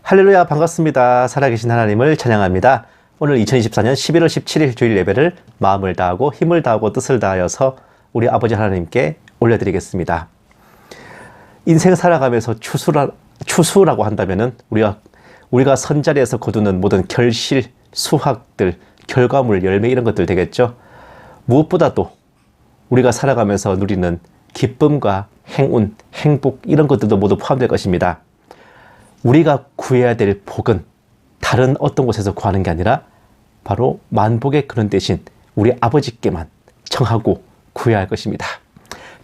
할렐루야, 반갑습니다. 살아계신 하나님을 찬양합니다. 오늘 2024년 11월 17일 주일 예배를 마음을 다하고 힘을 다하고 뜻을 다하여서 우리 아버지 하나님께 올려드리겠습니다. 인생 살아가면서 추수라고 한다면은 우리가 선자리에서 거두는 모든 결실, 수확들, 결과물, 열매 이런 것들 되겠죠. 무엇보다도 우리가 살아가면서 누리는 기쁨과 행운, 행복 이런 것들도 모두 포함될 것입니다. 우리가 구해야 될 복은 다른 어떤 곳에서 구하는 게 아니라 바로 만복의 근원 대신 우리 아버지께만 청하고 구해야 할 것입니다.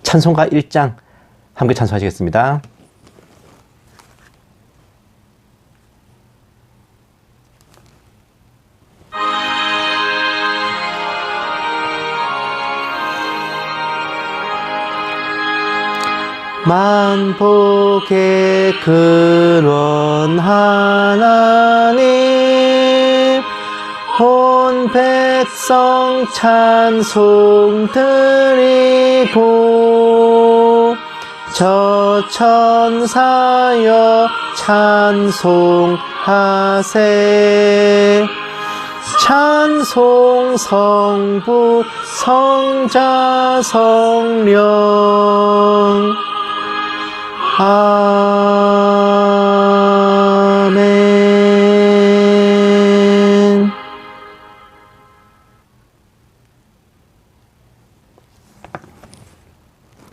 찬송가 1장 함께 찬송하시겠습니다. 만복의 근원 하나님 온 백성 찬송 드리고 저 천사여 찬송하세 찬송 성부 성자 성령 아멘.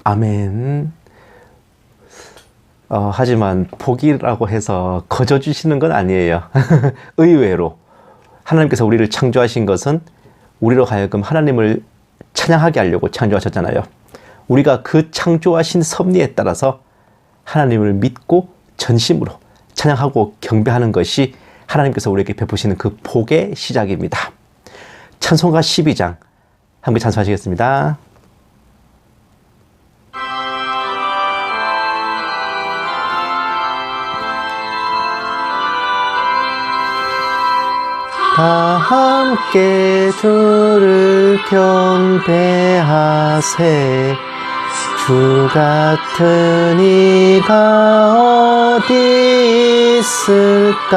아멘. 하지만 복이라고 해서 거저 주시는 건 아니에요. 의외로 하나님께서 우리를 창조하신 것은 우리로 하여금 하나님을 찬양하게 하려고 창조하셨잖아요. 우리가 그 창조하신 섭리에 따라서 하나님을 믿고 전심으로 찬양하고 경배하는 것이 하나님께서 우리에게 베푸시는 그 복의 시작입니다. 찬송가 12장 함께 찬송하시겠습니다. 다 함께 주를 경배하세 주 같은 이가 어디 있을까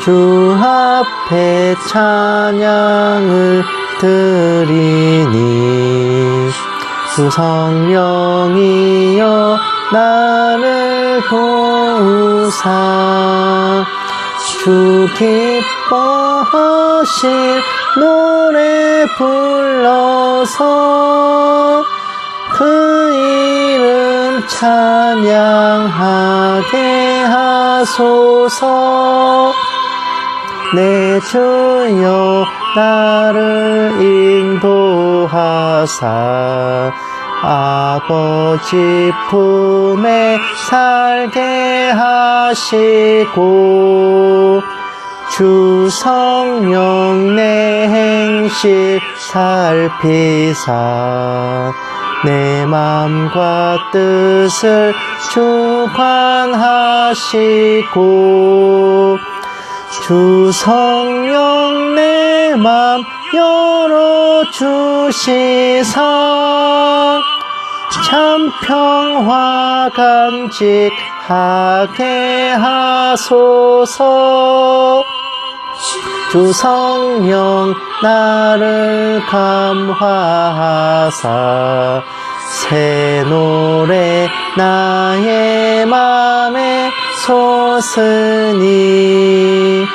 주 앞에 찬양을 드리니 주 성령이여 나를 도우사 주 기뻐하실 노래 불러서 그 이름 찬양하게 하소서 내 주여 나를 인도하사 아버지 품에 살게 하시고 주 성령 내 행실 살피사 내 맘과 뜻을 주관하시고 주 성령 내 맘 열어주시사 참 평화 간직하게 하소서 주 성령 나를 감화하사 새 노래 나의 맘에 솟으니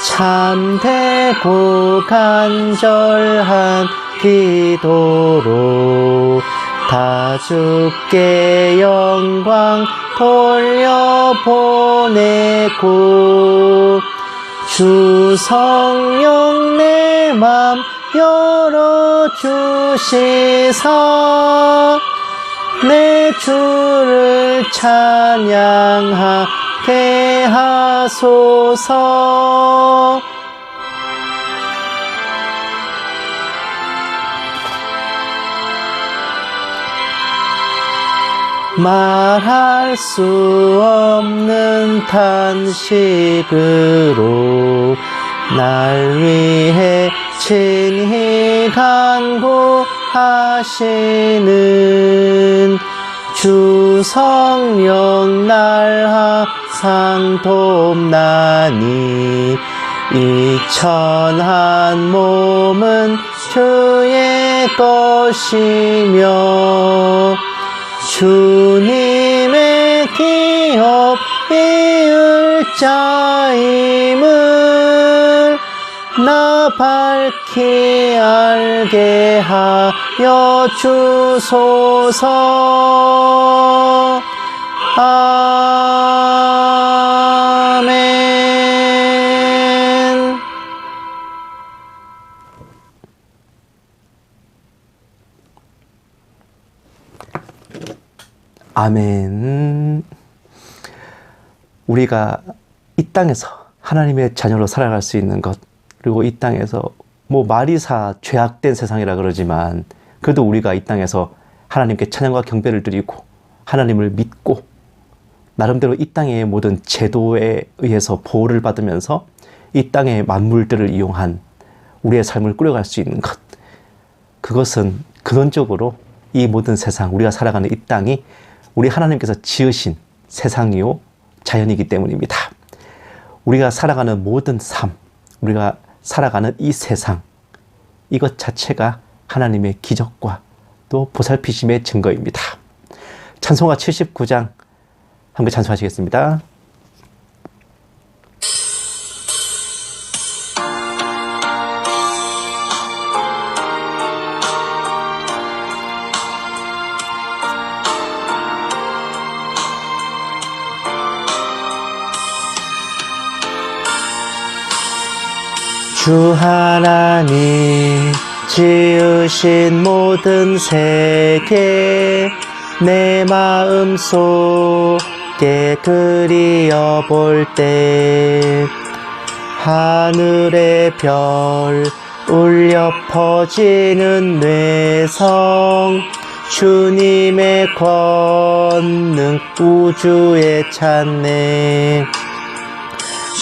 참되고 간절한 기도로 다 주께 영광 돌려보내고 주 성령 내 맘 열어주시사 내 주를 찬양하게 하소서 말할 수 없는 탄식으로 날 위해 친히 간구하시는 주 성령 날 항상 돕나니 이 천한 몸은 주의 것이며 주님의 기업 이을 자임을 나 밝히 알게 하여 주소서. 아멘. 아멘. 우리가 이 땅에서 하나님의 자녀로 살아갈 수 있는 것, 그리고 이 땅에서 마리사 죄악된 세상이라 그러지만 그래도 우리가 이 땅에서 하나님께 찬양과 경배를 드리고 하나님을 믿고 나름대로 이 땅의 모든 제도에 의해서 보호를 받으면서 이 땅의 만물들을 이용한 우리의 삶을 꾸려갈 수 있는 것, 그것은 근원적으로 이 모든 세상, 우리가 살아가는 이 땅이 우리 하나님께서 지으신 세상이요 자연이기 때문입니다. 우리가 살아가는 모든 삶, 우리가 살아가는 이 세상, 이것 자체가 하나님의 기적과 또 보살피심의 증거입니다. 찬송가 79장 함께 찬송하시겠습니다. 주 하나님 지으신 모든 세계 내 마음속에 그리어볼 때 하늘의 별 울려 퍼지는 뇌성 주님의 권능 우주에 찬네.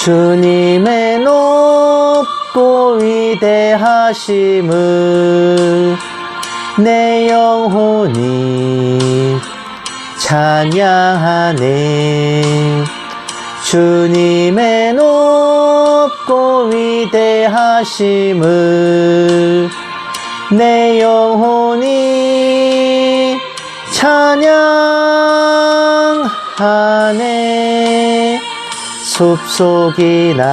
주님의 높고 위대하심을 내 영혼이 찬양하네. 주님의 높고 위대하심을 내 영혼이 찬양하네. 숲속이나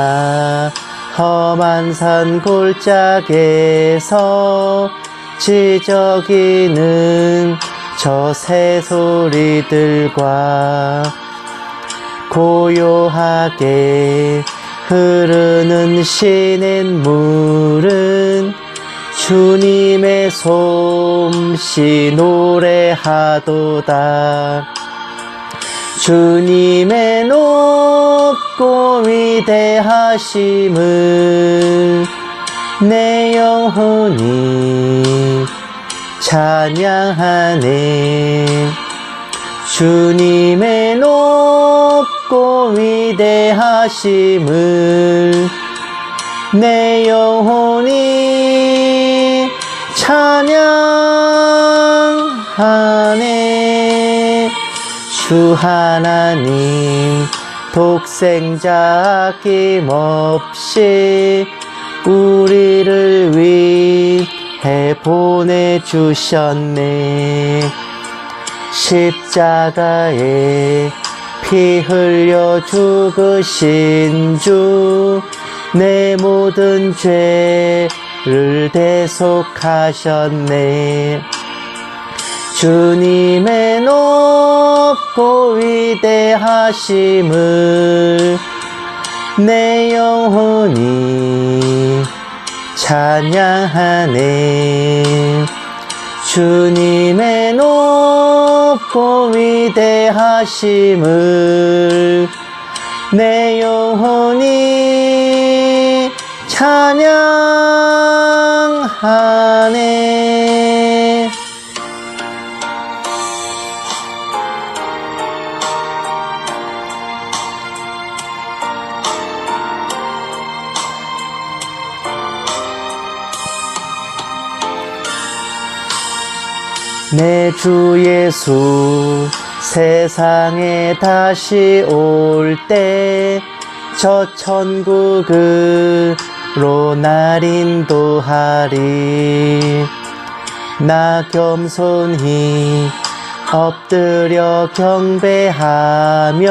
험한 산 골짜기에서 지저귀는 저 새소리들과 고요하게 흐르는 시냇물은 주님의 솜씨 노래하도다. 주님의 높고 위대하심을 내 영혼이 찬양하네. 주님의 높고 위대하심을 내 영혼이 찬양하네. 주 하나님 독생자 아낌없이 우리를 위해 보내주셨네. 십자가에 피 흘려 죽으신 주 내 모든 죄를 대속하셨네. 주님의 높고 위대하심을 내 영혼이 찬양하네. 주님의 높고 위대하심을 내 영혼이 찬양하네. 내 주 예수 세상에 다시 올 때 저 천국으로 날 인도하리. 나 겸손히 엎드려 경배하며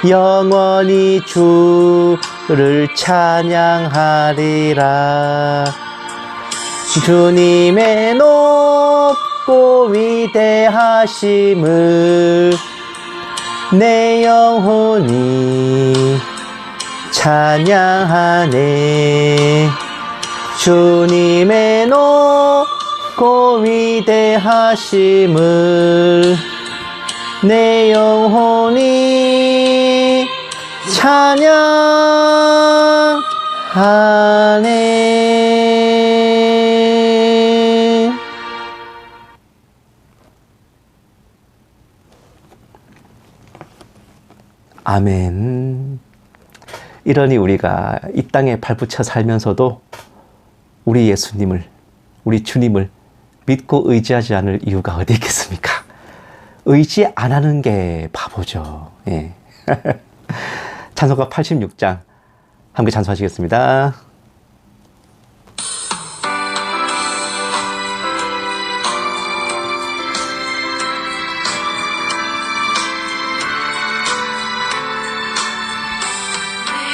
영원히 주를 찬양하리라. 주님의 높고 위대하심을 내 영혼이 찬양하네. 주님의 높고 위대하심을 내 영혼이 찬양하네. 아멘. 이러니 우리가 이 땅에 발붙여 살면서도 우리 예수님을, 우리 주님을 믿고 의지하지 않을 이유가 어디 있겠습니까? 의지 안 하는 게 바보죠. 예. 찬송가 86장 함께 찬송하시겠습니다.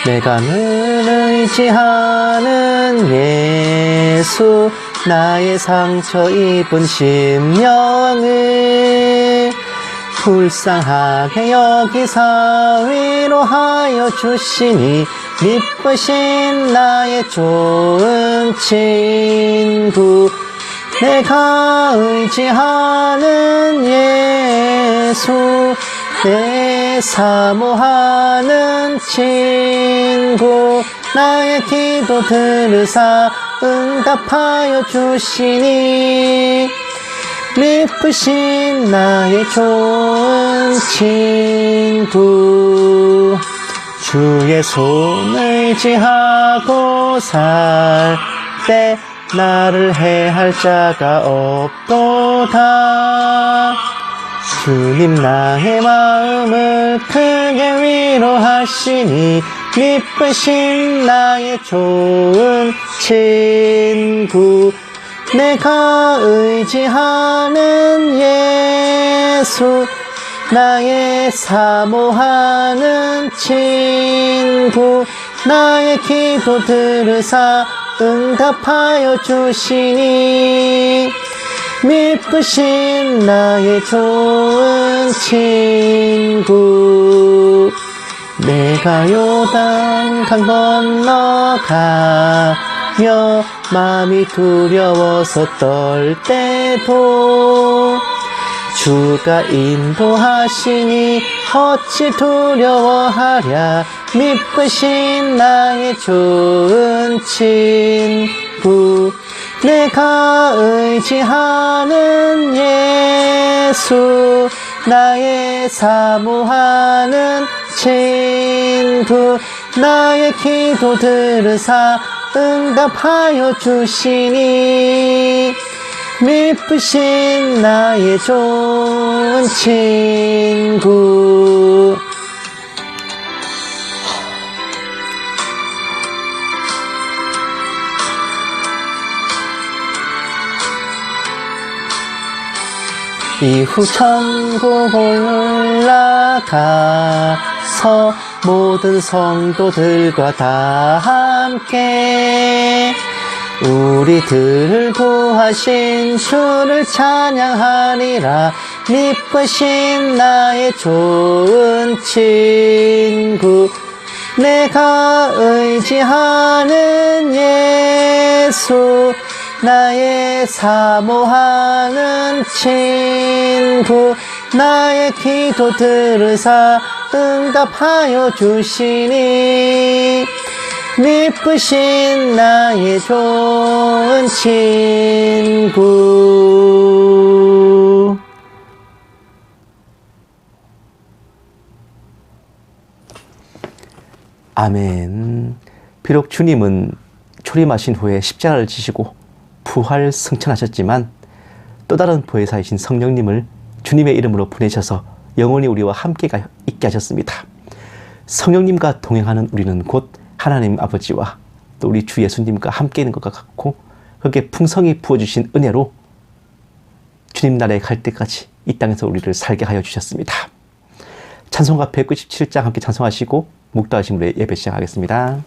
내가 늘 의지하는 예수, 나의 상처 입은 심령을 불쌍하게 여기사 위로하여 주시니 미쁘신 나의 좋은 친구. 내가 의지하는 예수, 내 사모하는 친구. 나의 기도 들으사 응답하여 주시니 미쁘신 나의 좋은 친구. 주의 손을 의지하고 살 때 나를 해할 자가 없도다. 주님 나의 마음을 크게 위로하시니 미쁘신 나의 좋은 친구. 내가 의지하는 예수, 나의 사모하는 친구. 나의 기도 들으사 응답하여 주시니 미쁘신 나의 좋은 친구. 내가 요단 강 건너가며 마음이 두려워서 떨 때도 주가 인도하시니 어찌 두려워하랴. 미쁘신 나의 좋은 친구. 내가 의지하는 예수, 나의 사모하는 친구. 나의 기도 들으사 응답하여 주시니 미쁘신 나의 좋은 친구. 이후 천국 올라가서 모든 성도들과 다 함께 우리들을 구하신 주를 찬양하리라. 미쁘신 나의 좋은 친구. 내가 의지하는 예수, 나의 사모하는 친구. 나의 기도 들으사 응답하여 주시니 미쁘신 나의 좋은 친구. 아멘. 비록 주님은 초림하신 후에 십자가를 지시고 부활 승천하셨지만 또 또 다른 보혜사이신 성령님을 주님의 이름으로 보내셔서 영원히 우리와 함께 있게 하셨습니다. 성령님과 동행하는 우리는 곧 하나님 아버지와 또 우리 주 예수님과 함께 있는 것과 같고, 그렇게 풍성히 부어주신 은혜로 주님 나라에 갈 때까지 이 땅에서 우리를 살게 하여 주셨습니다. 찬송가 197장 함께 찬송하시고 묵도하심으로 예배 시작하겠습니다.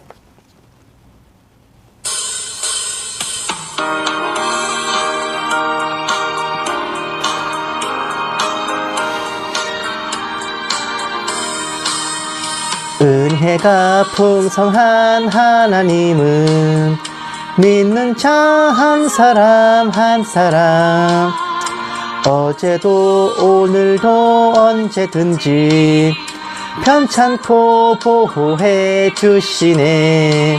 은혜가 풍성한 하나님은 믿는 자 한 사람 한 사람, 어제도 오늘도 언제든지 편찮고 보호해 주시네.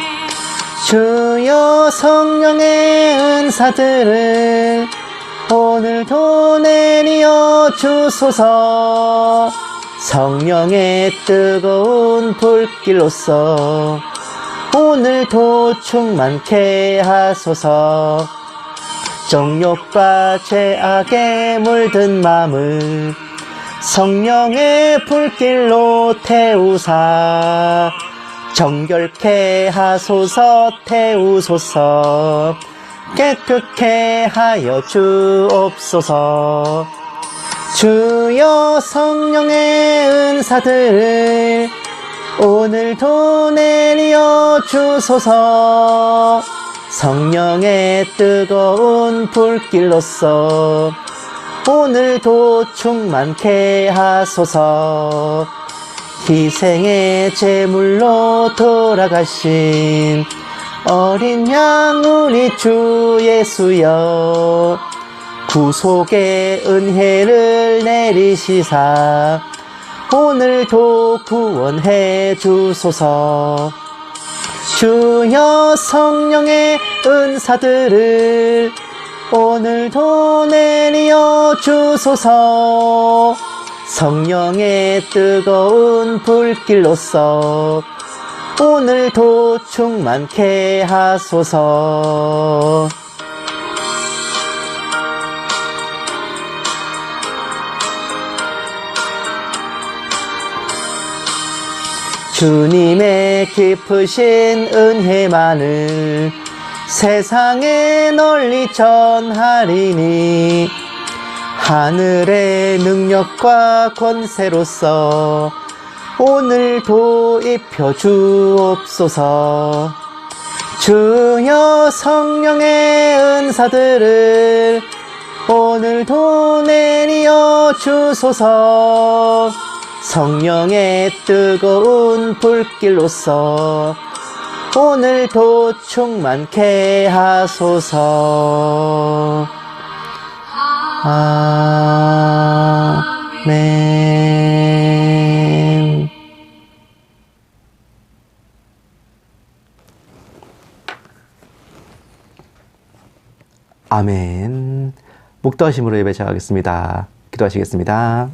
주여 성령의 은사들을 오늘도 내리어 주소서. 성령의 뜨거운 불길로서 오늘도 충만케 하소서. 정욕과 죄악에 물든 마음을 성령의 불길로 태우사 정결케 하소서. 태우소서. 깨끗게 하여 주옵소서. 주여 성령의 은사들을 오늘도 내리어 주소서. 성령의 뜨거운 불길로서 오늘도 충만케 하소서. 희생의 제물로 돌아가신 어린 양 우리 주 예수여, 구속의 은혜를 내리시사 오늘도 구원해 주소서. 주여 성령의 은사들을 오늘도 내리어 주소서. 성령의 뜨거운 불길로서 오늘도 충만케 하소서. 주님의 깊으신 은혜만을 세상에 널리 전하리니, 하늘의 능력과 권세로서 오늘도 입혀 주옵소서. 주여 성령의 은사들을 오늘도 내리어 주소서. 성령의 뜨거운 불길로서 오늘도 충만케 하소서. 아멘. 아멘. 묵도하심으로 예배 시작하겠습니다. 기도하시겠습니다.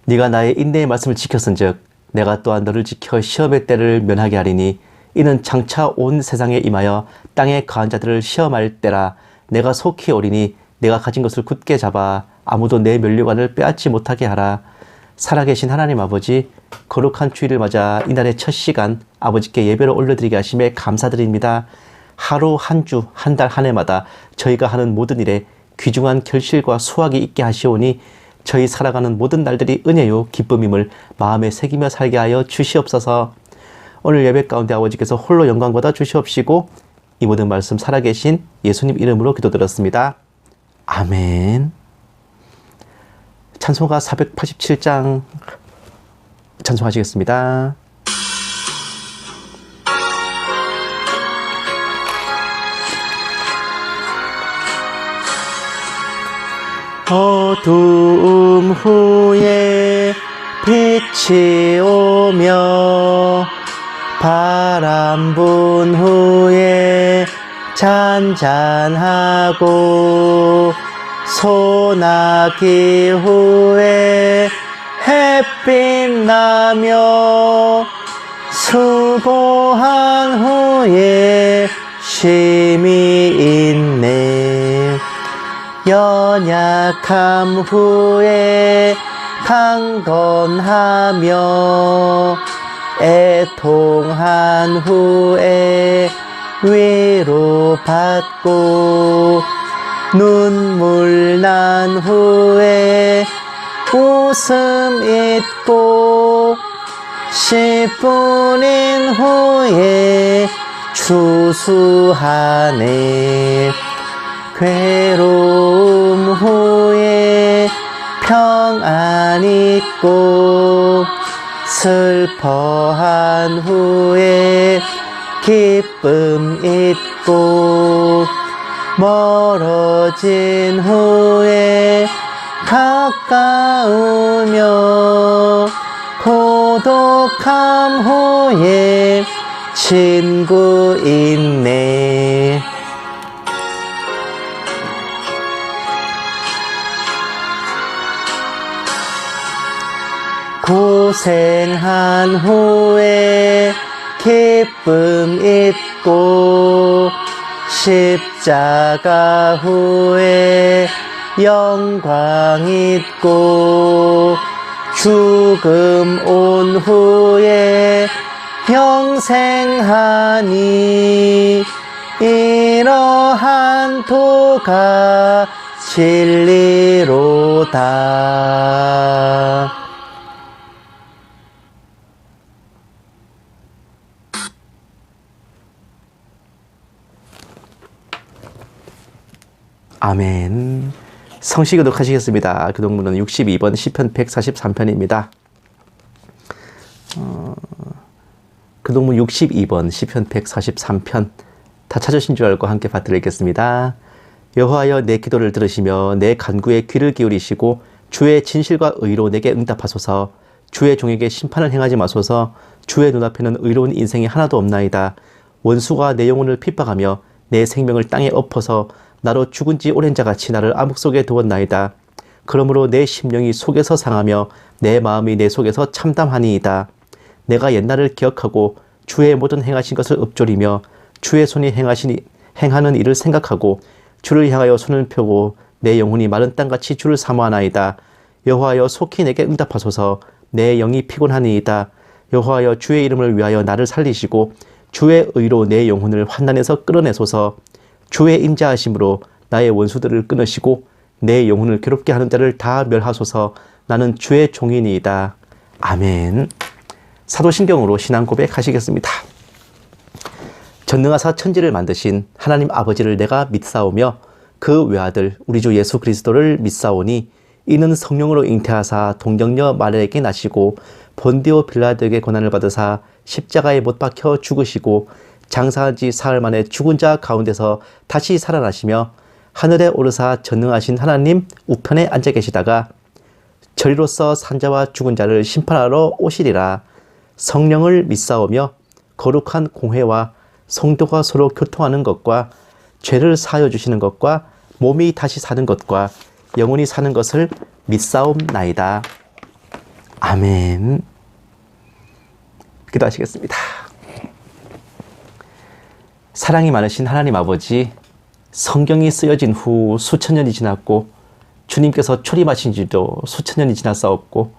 네가 나의 인내의 말씀을 지켰은즉 내가 또한 너를 지켜 시험의 때를 면하게 하리니, 이는 장차 온 세상에 임하여 땅에 거한 자들을 시험할 때라. 내가 속히 오리니 내가 가진 것을 굳게 잡아 아무도 내 면류관을 빼앗지 못하게 하라. 살아계신 하나님 아버지, 거룩한 주일을 맞아 이날의 첫 시간 아버지께 예배를 올려드리게 하심에 감사드립니다. 하루 한 주 한 달 한 해마다 저희가 하는 모든 일에 귀중한 결실과 수확이 있게 하시오니 저희 살아가는 모든 날들이 은혜요 기쁨임을 마음에 새기며 살게 하여 주시옵소서. 오늘 예배 가운데 아버지께서 홀로 영광 받아 주시옵시고 이 모든 말씀 살아계신 예수님 이름으로 기도드렸습니다. 아멘. 찬송가 487장 찬송하시겠습니다. 어두움 후에 빛이 오며 바람 분 후에 잔잔하고 소나기 후에 햇빛 나며 수고한 후에 쉼이 있네. 연약함 후에 강건하며 애통한 후에 위로받고 눈물 난 후에 웃음 있고 10분인 후에 추수하네. 괴로움 후에 평안 있고 슬퍼한 후에 기쁨 있고 멀어진 후에 가까우며 고독함 후에 친구 있네. 고생한 후에 기쁨 있고 십자가 후에 영광 있고 죽음 온 후에 영생하니 이러한 도가 진리로다. 아멘. 성시 교독하시겠습니다. 교독문은 62번 시편 143편입니다. 교독문 62번 시편 143편 다 찾으신 줄 알고 함께 받들겠습니다. 여호와여 내 기도를 들으시며 내 간구에 귀를 기울이시고 주의 진실과 의로 내게 응답하소서. 주의 종에게 심판을 행하지 마소서. 주의 눈앞에는 의로운 인생이 하나도 없나이다. 원수가 내 영혼을 핍박하며 내 생명을 땅에 엎어서 나로 죽은 지 오랜 자같이 나를 암흑 속에 두었나이다. 그러므로 내 심령이 속에서 상하며 내 마음이 내 속에서 참담하니이다. 내가 옛날을 기억하고 주의 모든 행하신 것을 읊조리며 주의 손이 행하는 일을 생각하고 주를 향하여 손을 펴고 내 영혼이 마른 땅같이 주를 사모하나이다. 여호와여 속히 내게 응답하소서. 내 영이 피곤하니이다. 여호와여 주의 이름을 위하여 나를 살리시고 주의 의로 내 영혼을 환난에서 끌어내소서. 주의 인자하심으로 나의 원수들을 끊으시고 내 영혼을 괴롭게 하는 자를 다 멸하소서. 나는 주의 종이니이다. 아멘. 사도신경으로 신앙 고백하시겠습니다. 전능하사 천지를 만드신 하나님 아버지를 내가 믿사오며 그 외아들 우리 주 예수 그리스도를 믿사오니 이는 성령으로 잉태하사 동정녀 마리아에게 나시고 본디오 빌라도에게 고난을 받으사 십자가에 못 박혀 죽으시고 장사한 지 사흘 만에 죽은 자 가운데서 다시 살아나시며 하늘에 오르사 전능하신 하나님 우편에 앉아 계시다가 저리로서 산자와 죽은 자를 심판하러 오시리라. 성령을 믿사오며 거룩한 공회와 성도가 서로 교통하는 것과 죄를 사하여 주시는 것과 몸이 다시 사는 것과 영원히 사는 것을 믿사옵나이다. 아멘. 기도하시겠습니다. 사랑이 많으신 하나님 아버지, 성경이 쓰여진 후 수천 년이 지났고 주님께서 초림하신 지도 수천 년이 지났사옵고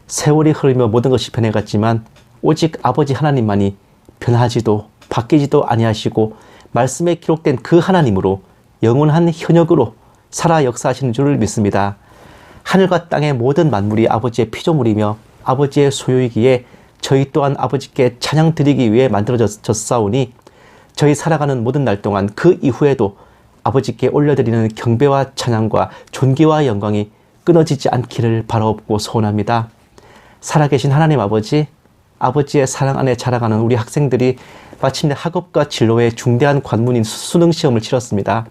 세월이 흐르며 모든 것이 변해갔지만 오직 아버지 하나님만이 변하지도 바뀌지도 아니하시고 말씀에 기록된 그 하나님으로 영원한 현역으로 살아 역사하시는 줄을 믿습니다. 하늘과 땅의 모든 만물이 아버지의 피조물이며 아버지의 소유이기에 저희 또한 아버지께 찬양 드리기 위해 만들어졌사오니 저희 살아가는 모든 날 동안 그 이후에도 아버지께 올려드리는 경배와 찬양과 존귀와 영광이 끊어지지 않기를 바라옵고 소원합니다. 살아계신 하나님 아버지, 아버지의 사랑 안에 자라가는 우리 학생들이 마침내 학업과 진로의 중대한 관문인 수능시험을 치렀습니다.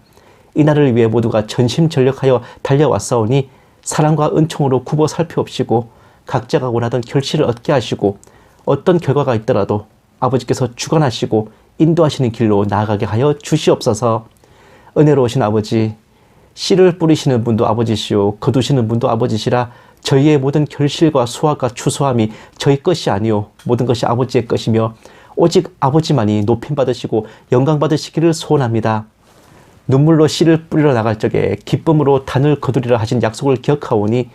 이날을 위해 모두가 전심전력하여 달려왔사오니 사랑과 은총으로 굽어 살피옵시고 각자가 원하던 결실을 얻게 하시고 어떤 결과가 있더라도 아버지께서 주관하시고 인도하시는 길로 나아가게 하여 주시옵소서. 은혜로우신 아버지, 씨를 뿌리시는 분도 아버지시오 거두시는 분도 아버지시라. 저희의 모든 결실과 수확과 추수함이 저희 것이 아니오 모든 것이 아버지의 것이며 오직 아버지만이 높임받으시고 영광받으시기를 소원합니다. 눈물로 씨를 뿌리러 나갈 적에 기쁨으로 단을 거두리라 하신 약속을 기억하오니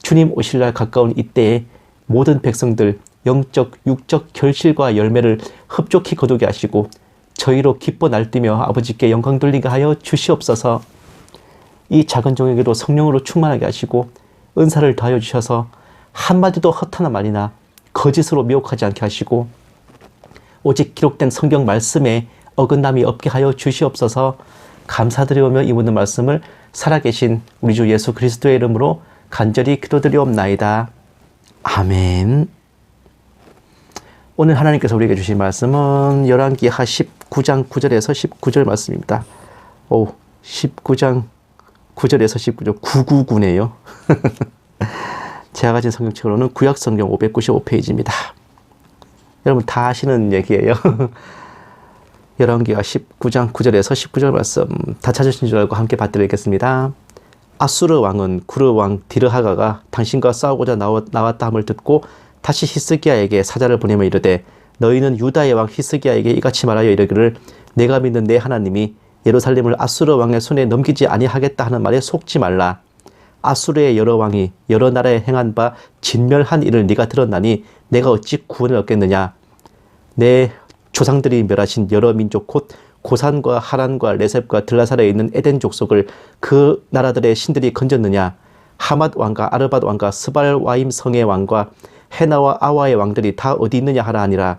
주님 오실 날 가까운 이때에 모든 백성들 영적, 육적 결실과 열매를 흡족히 거두게 하시고 저희로 기뻐 날뛰며 아버지께 영광 돌리게 하여 주시옵소서. 이 작은 종에게도 성령으로 충만하게 하시고 은사를 더하여 주셔서 한마디도 헛하나 말이나 거짓으로 미혹하지 않게 하시고 오직 기록된 성경 말씀에 어긋남이 없게 하여 주시옵소서. 감사드리오며 이 모든 말씀을 살아계신 우리 주 예수 그리스도의 이름으로 간절히 기도드리옵나이다. 아멘. 오늘 하나님께서 우리에게 주신 말씀은 열왕기하 19장 9절에서 19절 말씀입니다. 19장 9절에서 19절 999네요. 제가 가진 성경책으로는 구약성경 595페이지입니다. 여러분 다 아시는 얘기예요. 열왕기하 19장 9절에서 19절 말씀 다 찾으신 줄 알고 함께 받드리겠습니다. 아수르 왕은 구르 왕 디르하가가 당신과 싸우고자 나왔다 함을 듣고 다시 히스기야에게 사자를 보내며 이르되 너희는 유다의 왕 히스기야에게 이같이 말하여 이르기를 내가 믿는 내 하나님이 예루살렘을 아수르 왕의 손에 넘기지 아니하겠다 하는 말에 속지 말라. 아수르의 여러 왕이 여러 나라에 행한 바 진멸한 일을 네가 들었나니 내가 어찌 구원을 얻겠느냐. 내 조상들이 멸하신 여러 민족 곧 고산과 하란과 레셉과 들라살에 있는 에덴 족속을 그 나라들의 신들이 건졌느냐. 하맛 왕과 아르밧 왕과 스발와임 성의 왕과 헤나와 아와의 왕들이 다 어디 있느냐 하라 하니라.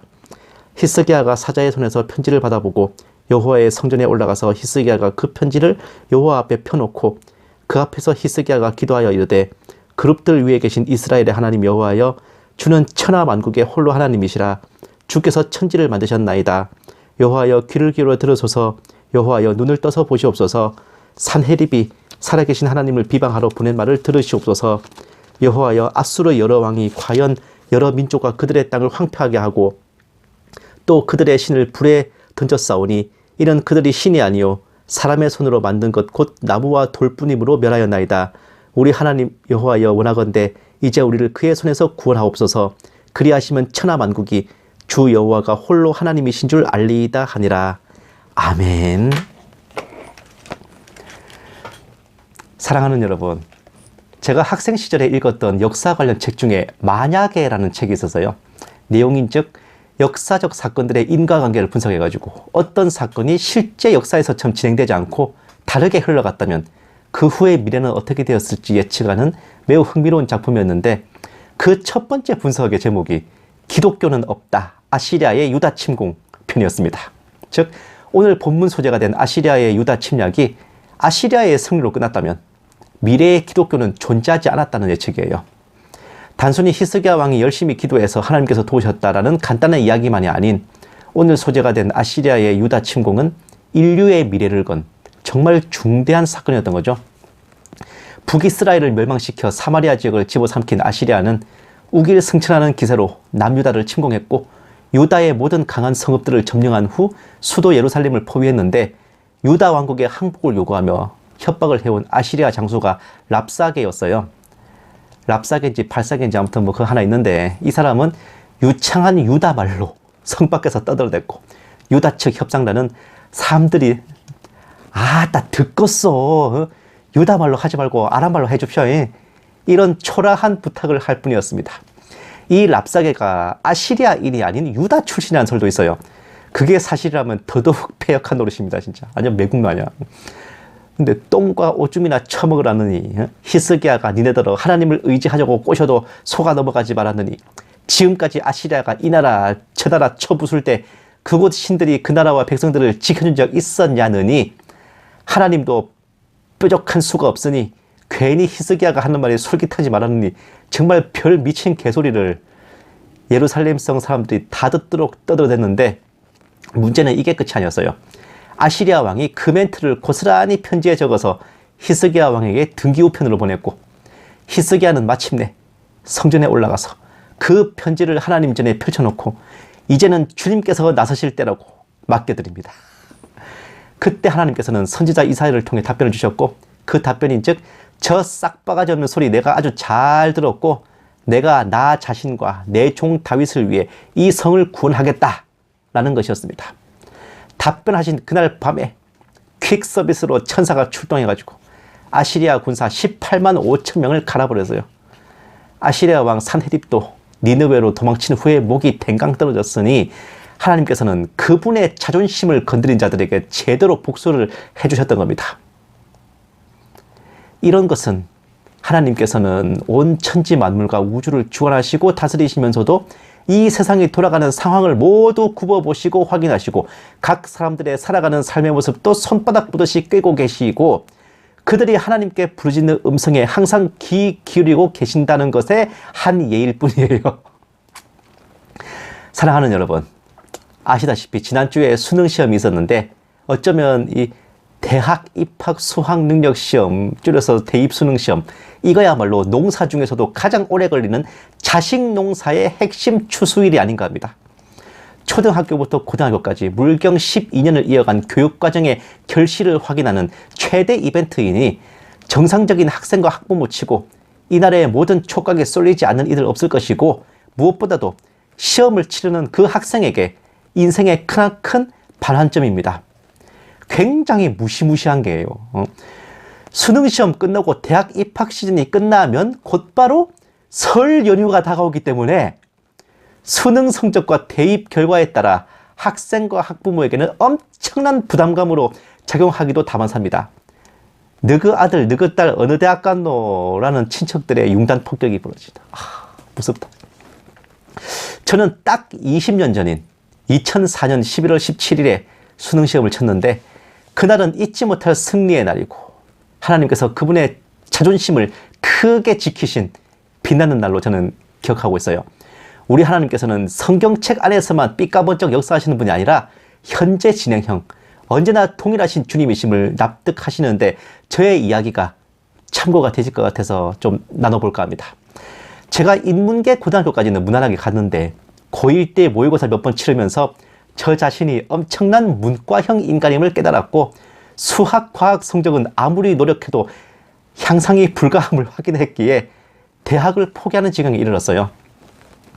히스기야가 사자의 손에서 편지를 받아보고 여호와의 성전에 올라가서 히스기야가 그 편지를 여호와 앞에 펴놓고 그 앞에서 히스기야가 기도하여 이르되 그룹들 위에 계신 이스라엘의 하나님 여호와여 주는 천하 만국의 홀로 하나님이시라. 주께서 천지를 만드셨나이다. 여호와여 귀를 기울여 들으소서. 여호와여 눈을 떠서 보시옵소서. 산헤립이 살아계신 하나님을 비방하러 보낸 말을 들으시옵소서. 여호와여 아수르 여러 왕이 과연 여러 민족과 그들의 땅을 황폐하게 하고 또 그들의 신을 불에 던졌사오니 이는 그들이 신이 아니요 사람의 손으로 만든 것 곧 나무와 돌뿐이므로 멸하였나이다. 우리 하나님 여호와여 원하건대 이제 우리를 그의 손에서 구원하옵소서. 그리하시면 천하 만국이 주 여호와가 홀로 하나님이신 줄 알리이다 하니라. 아멘. 사랑하는 여러분, 제가 학생 시절에 읽었던 역사 관련 책 중에 만약에라는 책이 있어서요. 내용인즉 역사적 사건들의 인과관계를 분석해가지고 어떤 사건이 실제 역사에서처럼 진행되지 않고 다르게 흘러갔다면 그 후의 미래는 어떻게 되었을지 예측하는 매우 흥미로운 작품이었는데 그 첫 번째 분석의 제목이 기독교는 없다. 아시리아의 유다 침공 편이었습니다. 즉 오늘 본문 소재가 된 아시리아의 유다 침략이 아시리아의 승리로 끝났다면 미래의 기독교는 존재하지 않았다는 예측이에요. 단순히 히스기야 왕이 열심히 기도해서 하나님께서 도우셨다라는 간단한 이야기만이 아닌 오늘 소재가 된 아시리아의 유다 침공은 인류의 미래를 건 정말 중대한 사건이었던 거죠. 북이스라엘을 멸망시켜 사마리아 지역을 집어삼킨 아시리아는 우길승천하는 기세로 남유다를 침공했고 유다의 모든 강한 성읍들을 점령한 후 수도 예루살렘을 포위했는데 유다 왕국의 항복을 요구하며 협박을 해온 아시리아 장수가 랍사게였어요. 랍사게인지 발사게인지 아무튼 뭐 그거 하나 있는데 이 사람은 유창한 유다 말로 성 밖에서 떠들어댔고 유다 측 협상단은 사람들이 나 듣겄어. 유다 말로 하지 말고 아람 말로 해줍쇼. 이런 초라한 부탁을 할 뿐이었습니다. 이 랍사게가 아시리아인이 아닌 유다 출신이라는 설도 있어요. 그게 사실이라면 더더욱 패역한 노릇입니다. 진짜 완전 매국 마냥. 근데 똥과 오줌이나 처먹으라느니 히스기야가 니네더러 하나님을 의지하려고 꼬셔도 속아 넘어가지 말았느니 지금까지 아시리아가 이 나라 저 나라 쳐부술 때 그곳 신들이 그 나라와 백성들을 지켜준 적 있었냐느니 하나님도 뾰족한 수가 없으니 괜히 히스기야가 하는 말이 솔깃하지 말았느니 정말 별 미친 개소리를 예루살렘성 사람들이 다 듣도록 떠들어댔는데 문제는 이게 끝이 아니었어요. 아시리아 왕이 그 멘트를 고스란히 편지에 적어서 히스기야 왕에게 등기우편으로 보냈고 히스기야는 마침내 성전에 올라가서 그 편지를 하나님 전에 펼쳐놓고 이제는 주님께서 나서실 때라고 맡겨드립니다. 그때 하나님께서는 선지자 이사야를 통해 답변을 주셨고 그 답변인즉 저 싹바가지 없는 소리 내가 아주 잘 들었고 내가 나 자신과 내 종 다윗을 위해 이 성을 구원하겠다라는 것이었습니다. 답변하신 그날 밤에 퀵 서비스로 천사가 출동해가지고 아시리아 군사 18만 5천 명을 갈아버렸어요. 아시리아 왕 산헤립도 니느웨로 도망친 후에 목이 댕강 떨어졌으니 하나님께서는 그분의 자존심을 건드린 자들에게 제대로 복수를 해주셨던 겁니다. 이런 것은 하나님께서는 온 천지 만물과 우주를 주관하시고 다스리시면서도 이 세상이 돌아가는 상황을 모두 굽어보시고 확인하시고 각 사람들의 살아가는 삶의 모습도 손바닥 보듯이 꿰고 계시고 그들이 하나님께 부르짖는 음성에 항상 귀 기울이고 계신다는 것의 한 예일 뿐이에요. 사랑하는 여러분, 아시다시피 지난주에 수능시험이 있었는데 어쩌면 이 대학 입학 수학 능력 시험, 줄여서 대입 수능 시험, 이거야말로 농사 중에서도 가장 오래 걸리는 자식 농사의 핵심 추수일이 아닌가 합니다. 초등학교부터 고등학교까지 물경 12년을 이어간 교육과정의 결실을 확인하는 최대 이벤트이니 정상적인 학생과 학부모 치고 이날의 모든 촉각에 쏠리지 않는 이들 없을 것이고 무엇보다도 시험을 치르는 그 학생에게 인생의 크나큰 반환점입니다. 굉장히 무시무시한 게예요. 수능시험 끝나고 대학 입학 시즌이 끝나면 곧바로 설 연휴가 다가오기 때문에 수능 성적과 대입 결과에 따라 학생과 학부모에게는 엄청난 부담감으로 작용하기도 다반사입니다. 너그 아들, 너그 딸 어느 대학 갔노? 라는 친척들의 융단 폭격이 벌어지다. 무섭다. 저는 딱 20년 전인 2004년 11월 17일에 수능시험을 쳤는데 그날은 잊지 못할 승리의 날이고 하나님께서 그분의 자존심을 크게 지키신 빛나는 날로 저는 기억하고 있어요. 우리 하나님께서는 성경책 안에서만 삐까번쩍 역사하시는 분이 아니라 현재 진행형, 언제나 동일하신 주님이심을 납득하시는데 저의 이야기가 참고가 되실 것 같아서 좀 나눠볼까 합니다. 제가 인문계 고등학교까지는 무난하게 갔는데 고1 때 모의고사 몇 번 치르면서 저 자신이 엄청난 문과형 인간임을 깨달았고 수학, 과학 성적은 아무리 노력해도 향상이 불가함을 확인했기에 대학을 포기하는 지경에 이르렀어요.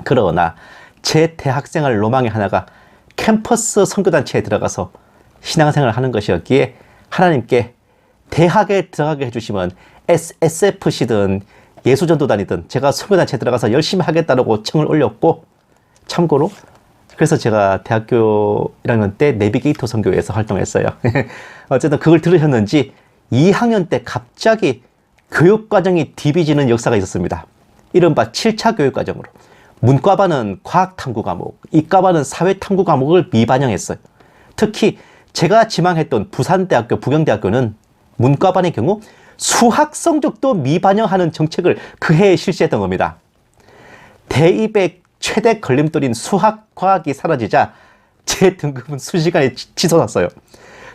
그러나 제 대학생활 로망의 하나가 캠퍼스 선교단체에 들어가서 신앙생활을 하는 것이었기에 하나님께 대학에 들어가게 해주시면 SFC든 예수전도단이든 제가 선교단체에 들어가서 열심히 하겠다고 청을 올렸고 참고로 그래서 제가 대학교 1학년 때 내비게이터 선교회에서 활동했어요. 어쨌든 그걸 들으셨는지 2학년 때 갑자기 교육과정이 디비지는 역사가 있었습니다. 이른바 7차 교육과정으로 문과반은 과학탐구 과목, 이과반은 사회탐구 과목을 미반영했어요. 특히 제가 지망했던 부산대학교, 부경대학교는 문과반의 경우 수학 성적도 미반영하는 정책을 그 해에 실시했던 겁니다. 대입의 최대 걸림돌인 수학, 과학이 사라지자 제 등급은 순식간에 치솟았어요.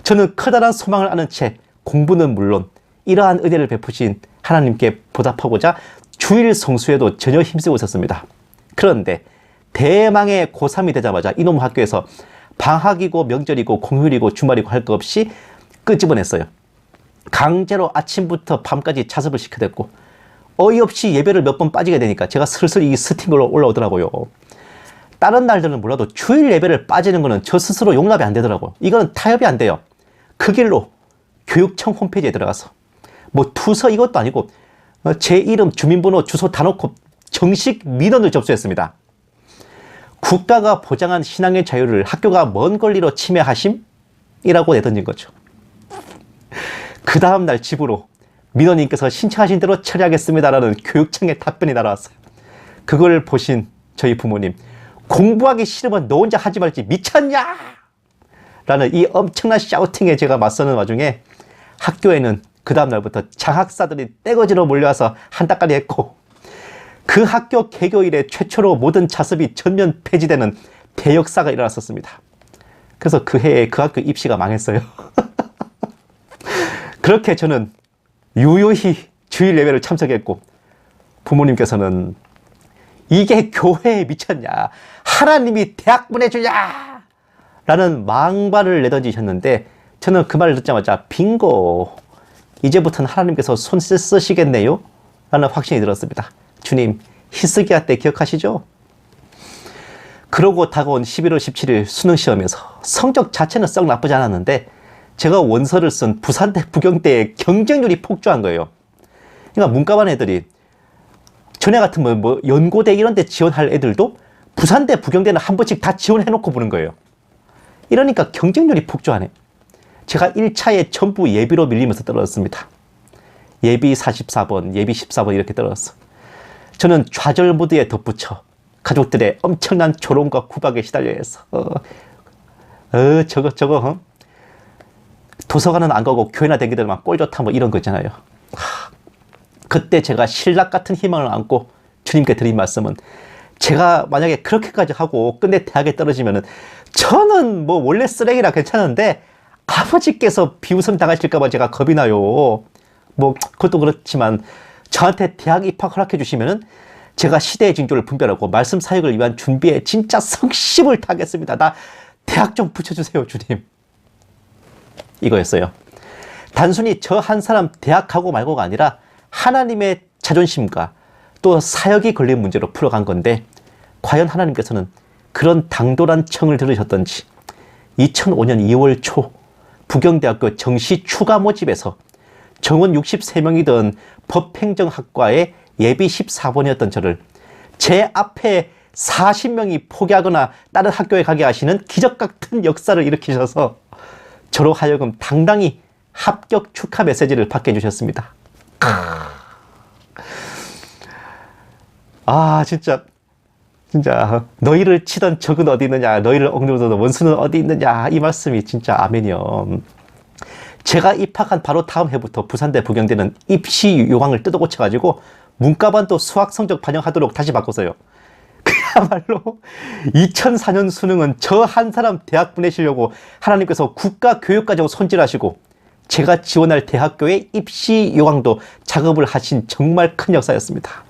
저는 커다란 소망을 아는 채 공부는 물론 이러한 은혜를 베푸신 하나님께 보답하고자 주일 성수에도 전혀 힘쓰고 있었습니다. 그런데 대망의 고3이 되자마자 이놈 학교에서 방학이고 명절이고 공휴일이고 주말이고 할 것 없이 끄집어냈어요. 강제로 아침부터 밤까지 자습을 시켜댔고 어이없이 예배를 몇 번 빠지게 되니까 제가 슬슬 이 스팅으로 올라오더라고요. 다른 날들은 몰라도 주일 예배를 빠지는 거는 저 스스로 용납이 안 되더라고요. 이거는 타협이 안 돼요. 그 길로 교육청 홈페이지에 들어가서 뭐 투서 이것도 아니고 제 이름, 주민번호, 주소 다 놓고 정식 민원을 접수했습니다. 국가가 보장한 신앙의 자유를 학교가 먼 권리로 침해하심이라고 내던진 거죠. 그 다음날 집으로 민원인께서 신청하신 대로 처리하겠습니다라는 교육청의 답변이 날아왔어요. 그걸 보신 저희 부모님, 공부하기 싫으면 너 혼자 하지 말지 미쳤냐? 라는 이 엄청난 샤우팅에 제가 맞서는 와중에 학교에는 그 다음날부터 장학사들이 떼거지로 몰려와서 한따까리 했고 그 학교 개교 이래 최초로 모든 자습이 전면 폐지되는 대역사가 일어났었습니다. 그래서 그 해에 그 학교 입시가 망했어요. 그렇게 저는 유유히 주일 예배를 참석했고 부모님께서는 이게 교회에 미쳤냐, 하나님이 대학 보내주냐 라는 망발을 내던지셨는데 저는 그 말을 듣자마자 빙고, 이제부터는 하나님께서 손 쓰시겠네요 라는 확신이 들었습니다. 주님, 히스기야 때 기억하시죠? 그러고 다가온 11월 17일 수능시험에서 성적 자체는 썩 나쁘지 않았는데 제가 원서를 쓴 부산대 부경대의 경쟁률이 폭주한 거예요. 그러니까 문과반 애들이 전에 같은 뭐 연고대 이런 데 지원할 애들도 부산대 부경대는 한 번씩 다 지원해놓고 보는 거예요. 이러니까 경쟁률이 폭주하네. 제가 1차에 전부 예비로 밀리면서 떨어졌습니다. 예비 44번, 예비 14번 이렇게 떨어졌어. 저는 좌절 모드에 덧붙여 가족들의 엄청난 조롱과 구박에 시달려야 했어. 저거. 도서관은 안 가고 교회나 댕기더만 꼴 좋다 뭐 이런 거 있잖아요. 그때 제가 신락 같은 희망을 안고 주님께 드린 말씀은, 제가 만약에 그렇게까지 하고 끝내 대학에 떨어지면은 저는 뭐 원래 쓰레기라 괜찮은데 아버지께서 비웃음 당하실까봐 제가 겁이 나요. 뭐 그것도 그렇지만 저한테 대학 입학 허락해 주시면은 제가 시대의 징조를 분별하고 말씀 사역을 위한 준비에 진짜 성심을 다하겠습니다. 나 대학 좀 붙여주세요, 주님. 이거였어요. 단순히 저 한 사람 대학 가고 말고가 아니라 하나님의 자존심과 또 사역이 걸린 문제로 풀어간 건데, 과연 하나님께서는 그런 당돌한 청을 들으셨던지 2005년 2월 초 부경대학교 정시 추가 모집에서 정원 63명이던 법행정학과의 예비 14번이었던 저를 제 앞에 40명이 포기하거나 다른 학교에 가게 하시는 기적 같은 역사를 일으키셔서 저로 하여금 당당히 합격 축하 메시지를 받게 해주셨습니다. 진짜 너희를 치던 적은 어디 있느냐, 너희를 억누르던 원수는 어디 있느냐, 이 말씀이 진짜 아멘이요. 제가 입학한 바로 다음 해부터 부산대 부경대는 입시 요강을 뜯어 고쳐가지고 문과반도 수학 성적 반영하도록 다시 바꿨어요. 그야말로 2004년 수능은 저 한 사람 대학 보내시려고 하나님께서 국가교육과정 손질하시고 제가 지원할 대학교의 입시 요강도 작업을 하신 정말 큰 역사였습니다.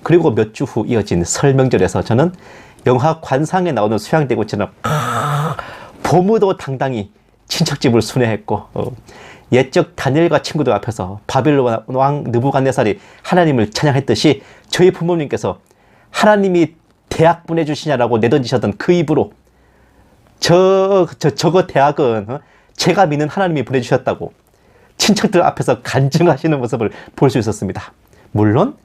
그리고 몇 주 후 이어진 설 명절에서 저는 영화 관상에 나오는 수양대구처럼 보무도 당당히 친척집을 순회했고, 옛적 다니엘과 친구들 앞에서 바빌론 왕 느부갓네살이 하나님을 찬양했듯이 저희 부모님께서 하나님이 대학 보내주시냐라고 내던지셨던 그 입으로 저거 대학은 제가 믿는 하나님이 보내주셨다고 친척들 앞에서 간증하시는 모습을 볼 수 있었습니다. 물론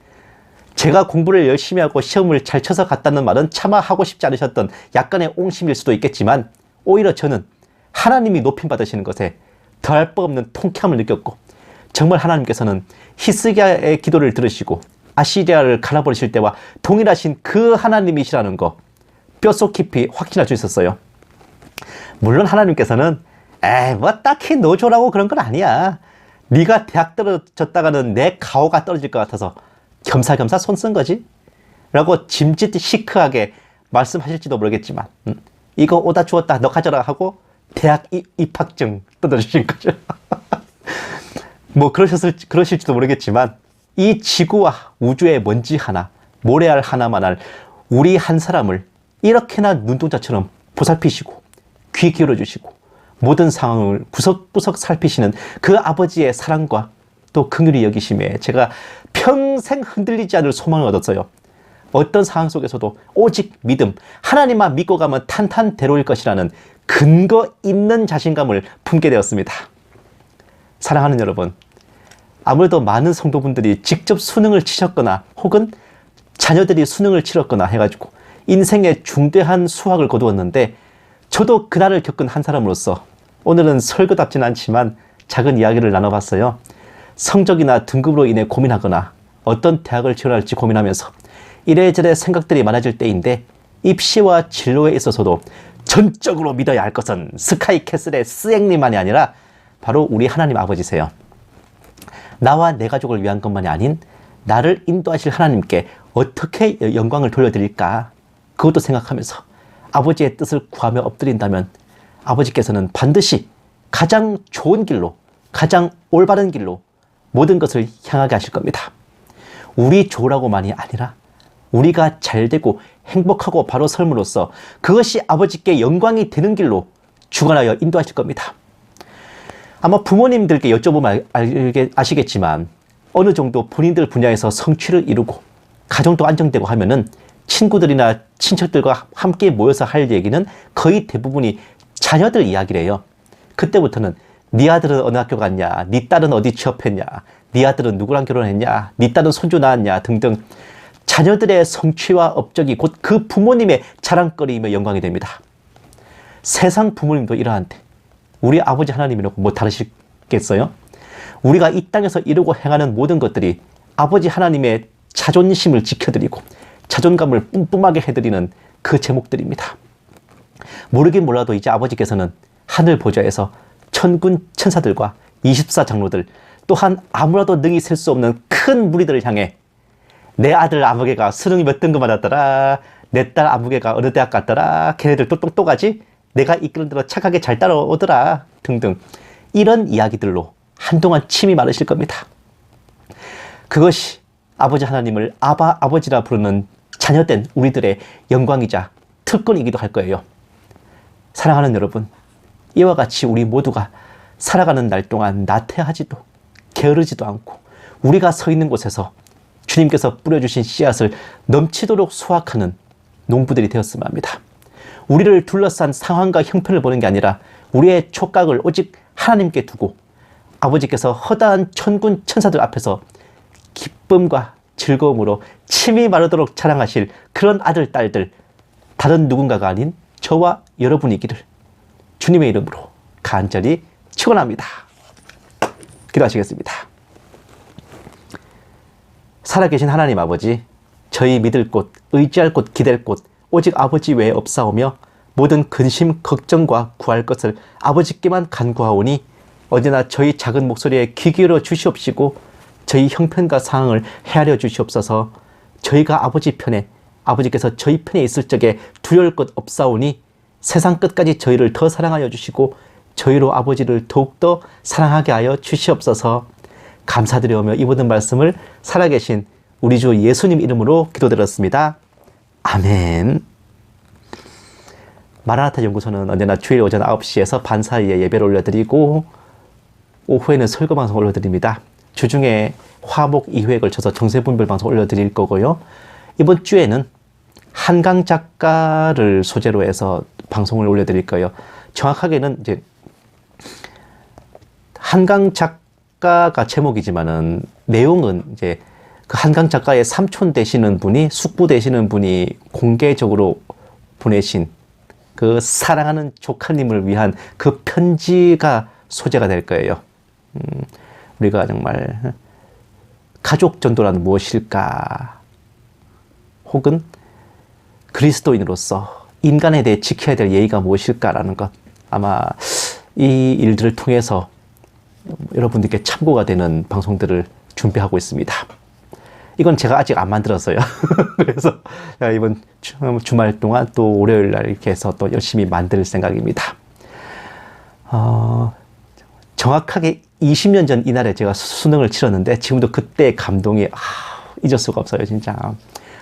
제가 공부를 열심히 하고 시험을 잘 쳐서 갔다는 말은 차마 하고 싶지 않으셨던 약간의 옹심일 수도 있겠지만, 오히려 저는 하나님이 높임 받으시는 것에 더할 바 없는 통쾌함을 느꼈고, 정말 하나님께서는 히스기야의 기도를 들으시고 아시리아를 갈아버리실 때와 동일하신 그 하나님이시라는 거 뼛속 깊이 확신할 수 있었어요. 물론 하나님께서는 뭐 딱히 노조라고 그런 건 아니야, 네가 대학 떨어졌다가는 내 가오가 떨어질 것 같아서 겸사겸사 손 쓴 거지 라고 짐짓 시크하게 말씀하실지도 모르겠지만, 이거 오다 주었다 너 가져라 하고 대학 입학증 뜯어주신 거죠. 뭐 그러실지도 모르겠지만, 이 지구와 우주의 먼지 하나, 모래알 하나만할 우리 한 사람을 이렇게나 눈동자처럼 보살피시고 귀 기울여주시고 모든 상황을 구석구석 살피시는 그 아버지의 사랑과 또 긍휼히 여기심에 제가 평생 흔들리지 않을 소망을 얻었어요. 어떤 상황 속에서도 오직 믿음, 하나님만 믿고 가면 탄탄대로일 것이라는 근거 있는 자신감을 품게 되었습니다. 사랑하는 여러분, 아무래도 많은 성도분들이 직접 수능을 치셨거나 혹은 자녀들이 수능을 치렀거나 해가지고 인생의 중대한 수확을 거두었는데, 저도 그날을 겪은 한 사람으로서 오늘은 설교답지는 않지만 작은 이야기를 나눠봤어요. 성적이나 등급으로 인해 고민하거나 어떤 대학을 지원할지 고민하면서 이래저래 생각들이 많아질 때인데, 입시와 진로에 있어서도 전적으로 믿어야 할 것은 스카이캐슬의 스앵님만이 아니라 바로 우리 하나님 아버지세요. 나와 내 가족을 위한 것만이 아닌 나를 인도하실 하나님께 어떻게 영광을 돌려드릴까, 그것도 생각하면서 아버지의 뜻을 구하며 엎드린다면 아버지께서는 반드시 가장 좋은 길로, 가장 올바른 길로 모든 것을 향하게 하실 겁니다. 우리 좋으라고만이 아니라 우리가 잘되고 행복하고 바로 삶으로써 그것이 아버지께 영광이 되는 길로 주관하여 인도하실 겁니다. 아마 부모님들께 여쭤보면 아시겠지만, 어느 정도 본인들 분야에서 성취를 이루고 가정도 안정되고 하면은 친구들이나 친척들과 함께 모여서 할 얘기는 거의 대부분이 자녀들 이야기래요. 그때부터는 네 아들은 어느 학교 갔냐, 네 딸은 어디 취업했냐, 네 아들은 누구랑 결혼했냐, 네 딸은 손주 낳았냐 등등 자녀들의 성취와 업적이 곧 그 부모님의 자랑거리이며 영광이 됩니다. 세상 부모님도 이러한데 우리 아버지 하나님이라고 뭐 다르시겠어요? 우리가 이 땅에서 이루고 행하는 모든 것들이 아버지 하나님의 자존심을 지켜드리고 자존감을 뿜뿜하게 해드리는 그 제목들입니다. 모르긴 몰라도 이제 아버지께서는 하늘 보좌에서 천군 천사들과 24장로들 또한 아무라도 능히 셀 수 없는 큰 무리들을 향해 내 아들 아무개가 수능 몇 등급 맞았더라, 내 딸 아무개가 어느 대학 갔더라, 걔네들 또 똑똑하지? 내가 이끄는 대로 착하게 잘 따라오더라 등등 이런 이야기들로 한동안 침이 마르실 겁니다. 그것이 아버지 하나님을 아버지라 부르는 자녀된 우리들의 영광이자 특권이기도 할 거예요. 사랑하는 여러분, 이와 같이 우리 모두가 살아가는 날 동안 나태하지도 게으르지도 않고 우리가 서 있는 곳에서 주님께서 뿌려주신 씨앗을 넘치도록 수확하는 농부들이 되었으면 합니다. 우리를 둘러싼 상황과 형편을 보는 게 아니라 우리의 촉각을 오직 하나님께 두고 아버지께서 허다한 천군 천사들 앞에서 기쁨과 즐거움으로 침이 마르도록 자랑하실 그런 아들, 딸들, 다른 누군가가 아닌 저와 여러분이기를 주님의 이름으로 간절히 축원합니다. 기도하시겠습니다. 살아계신 하나님 아버지, 저희 믿을 곳, 의지할 곳, 기댈 곳 오직 아버지 외에 없사오며 모든 근심, 걱정과 구할 것을 아버지께만 간구하오니 언제나 저희 작은 목소리에 귀 기울여 주시옵시고 저희 형편과 상황을 헤아려 주시옵소서. 저희가 아버지 편에, 아버지께서 저희 편에 있을 적에 두려울 것 없사오니 세상 끝까지 저희를 더 사랑하여 주시고 저희로 아버지를 더욱더 사랑하게 하여 주시옵소서. 감사드리오며 이 모든 말씀을 살아계신 우리 주 예수님 이름으로 기도드렸습니다. 아멘. 마라나타 연구소는 언제나 주일 오전 9시에서 반 사이에 예배를 올려드리고 오후에는 설교 방송 올려드립니다. 주중에 화목 2회에 걸쳐서 정세분별 방송 올려드릴 거고요. 이번 주에는 한강 작가를 소재로 해서 방송을 올려드릴 거예요. 정확하게는 이제 한강 작가가 제목이지만은 내용은 이제 그 한강 작가의 삼촌 되시는 분이, 숙부 되시는 분이 공개적으로 보내신 그 사랑하는 조카님을 위한 그 편지가 소재가 될 거예요. 우리가 정말 가족 전도란 무엇일까? 혹은 그리스도인으로서 인간에 대해 지켜야 될 예의가 무엇일까라는 것, 아마 이 일들을 통해서 여러분들께 참고가 되는 방송들을 준비하고 있습니다. 이건 제가 아직 안 만들었어요. 그래서 이번 주말 동안 또 월요일 날 이렇게 해서 또 열심히 만들 생각입니다. 정확하게 20년 전 이날에 제가 수능을 치렀는데 지금도 그때의 감동이 잊을 수가 없어요, 진짜.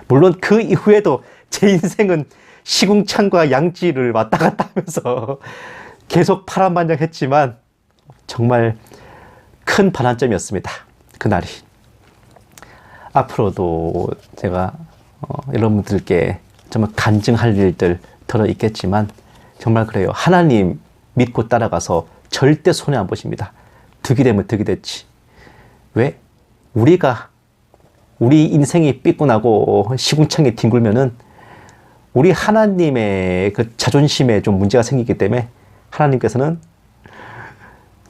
물론 그 이후에도 제 인생은 시궁창과 양지를 왔다 갔다 하면서 계속 파란만장했지만 정말 큰 반환점이었습니다, 그날이. 앞으로도 제가 여러분들께 정말 간증할 일들 들어 있겠지만 정말 그래요. 하나님 믿고 따라가서 절대 손해 안 보십니다. 득이 되면 득이 됐지. 왜? 우리 인생이 삐꾸나고 시궁창에 뒹굴면은 우리 하나님의 그 자존심에 좀 문제가 생기기 때문에 하나님께서는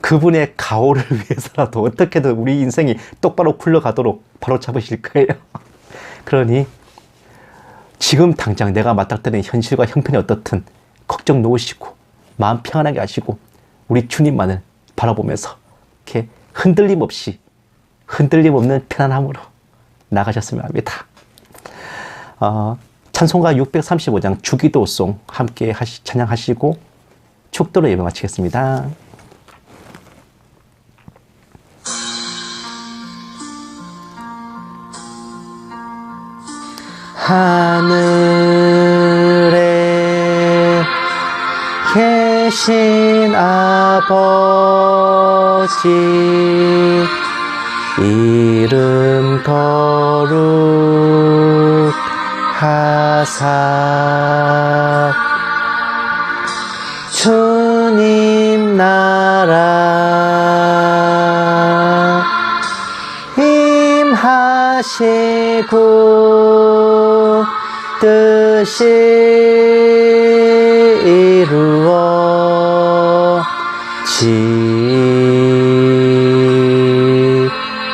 그분의 가호를 위해서라도 어떻게든 우리 인생이 똑바로 굴러가도록 바로 잡으실 거예요. 그러니 지금 당장 내가 맞닥뜨리는 현실과 형편이 어떻든 걱정 놓으시고 마음 평안하게 하시고 우리 주님만을 바라보면서 이렇게 흔들림 없는 편안함으로 나가셨으면 합니다. 찬송가 635장 주기도송 함께 찬양하시고 축도로 예배 마치겠습니다. 하늘에 계신 아버지 이름 거룩하사 주님 나 뜻이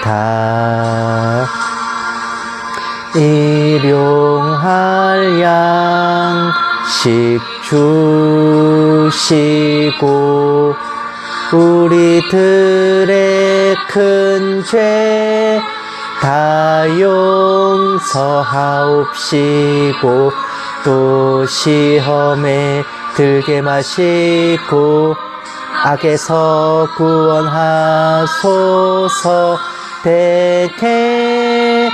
이루어지다. 일용할 양식 주시고 우리들의 큰 죄 다 용서하옵시고 또 시험에 들게 마시고 악에서 구원하소서. 대개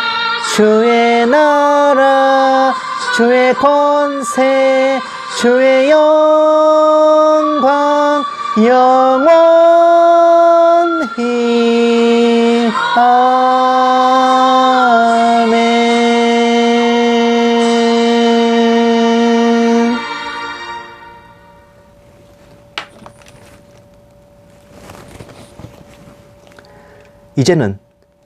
주의 나라 주의 권세 주의 영광 영원히 아멘. 이제는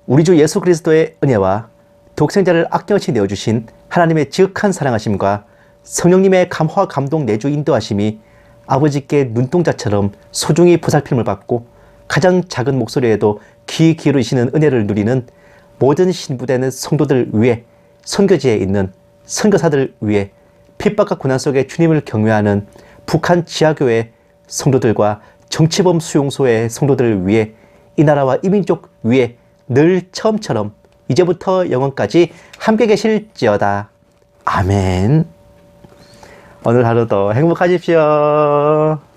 우리 주 예수 그리스도의 은혜와 독생자를 아낌없이 내어주신 하나님의 지극한 사랑하심과 성령님의 감화와 감동 내주 인도하심이 아버지께 눈동자처럼 소중히 보살핌을 받고 가장 작은 목소리에도 귀 기울이시는 은혜를 누리는 모든 신부되는 성도들 위해, 선교지에 있는 선교사들 위해, 핍박과 고난 속에 주님을 경외하는 북한 지하교회 성도들과 정치범 수용소의 성도들을 위해, 이 나라와 이 민족 위해 늘 처음처럼 이제부터 영원까지 함께 계실지어다. 아멘. 오늘 하루도 행복하십시오.